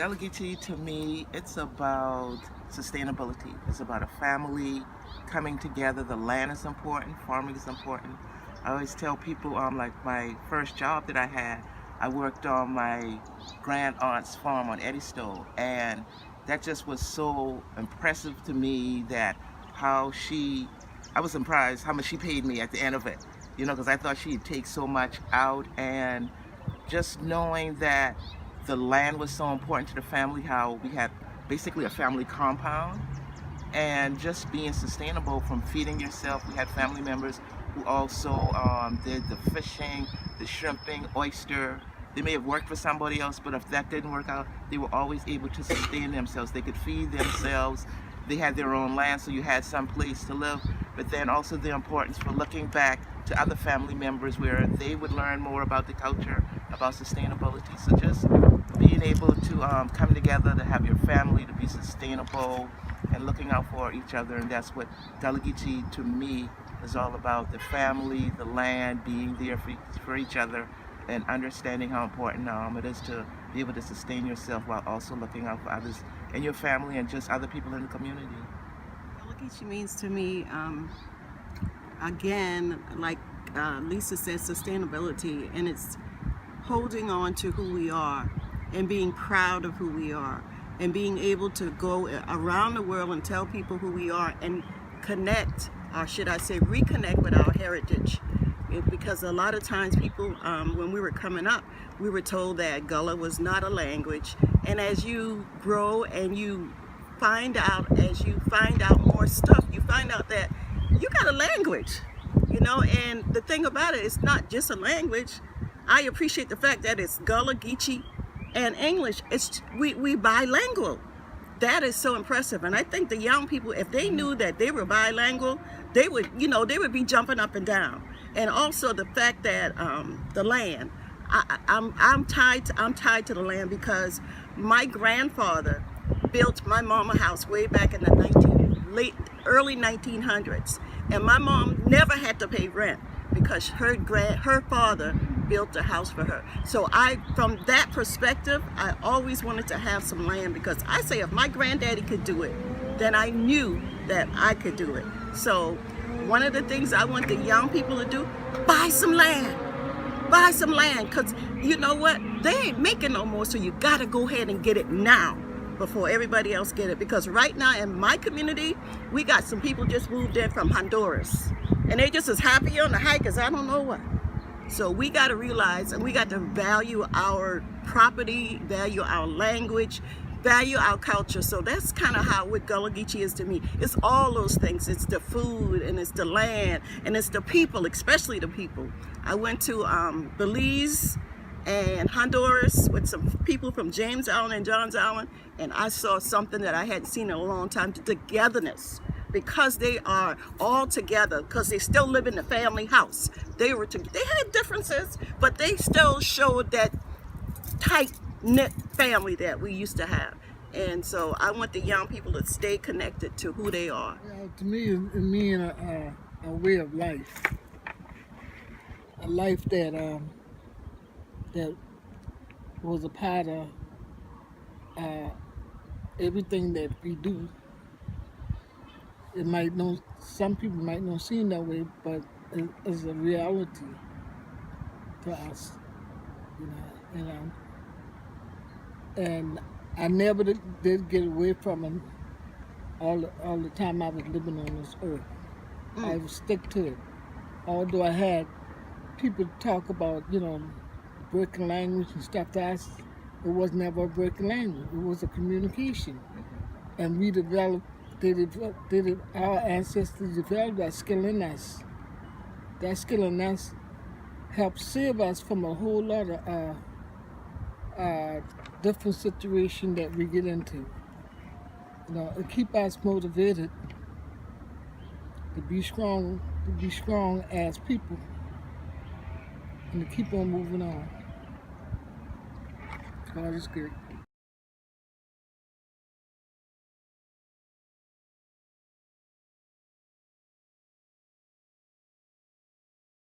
Gullah Geechee, to me, it's about sustainability. It's about a family coming together. The land is important, farming is important. I always tell people, like my first job that I had, I worked on my grand aunt's farm on Eddystone, and that just was so impressive to me that I was surprised how much she paid me at the end of it, because I thought she'd take so much out, and just knowing that the land was so important to the family, how we had basically a family compound, and just being sustainable from feeding yourself. We had family members who also did the fishing, the shrimping, oyster. They may have worked for somebody else, but if that didn't work out, they were always able to sustain themselves. They could feed themselves. They had their own land, so you had some place to live. But then also the importance for looking back to other family members where they would learn more about the culture, about sustainability. So just being able to come together, to have your family, to be sustainable, and looking out for each other. And that's what Gullah Geechee, to me, is all about: the family, the land, being there for each other, and understanding how important it is to be able to sustain yourself while also looking out for others in your family and just other people in the community. Gullah Geechee means to me, again, like Lisa said, sustainability, and it's holding on to who we are and being proud of who we are and being able to go around the world and tell people who we are and connect, or should I say reconnect, with our heritage. Because a lot of times people, when we were coming up, we were told that Gullah was not a language. And as you grow and you find out more stuff, you find out that you got a language, and the thing about it, it's not just a language. I appreciate the fact that it's Gullah, Geechee, and English. We bilingual. That is so impressive. And I think the young people, if they knew that they were bilingual, they would be jumping up and down. And also the fact that the land, I'm tied to the land because my grandfather built my mama house way back in the early 1900s, and my mom never had to pay rent because her father built a house for her. So from that perspective, I always wanted to have some land, because I say if my granddaddy could do it, then I knew that I could do it. So one of the things I want the young people to do: buy some land. Buy some land, because you know what? They ain't making no more, so you gotta go ahead and get it now before everybody else get it. Because right now in my community, we got some people just moved in from Honduras, and they just as happy on the hike as I don't know what. So we got to realize, and we got to value our property, value our language, value our culture. So that's kind of how what Gullah Geechee is to me. It's all those things. It's the food, and it's the land, and it's the people, especially the people. I went to Belize and Honduras with some people from James Island and Johns Island, and I saw something that I hadn't seen in a long time: the togetherness. Because they are all together, because they still live in the family house. They had differences, but they still showed that tight-knit family that we used to have. And so I want the young people to stay connected to who they are. To me, it means a way of life. A life that was a part of everything that we do. Some people might not see it that way, but it's a reality to us, And I never did get away from it all the time I was living on this earth. I would stick to it. Although I had people talk about, broken language and stuff, to us, it was never a broken language. It was a communication. And we developed our ancestors developed that skill in us. That skill in us helped save us from a whole lot of different situations that we get into. It keep us motivated to be strong as people, and to keep on moving on. God is good.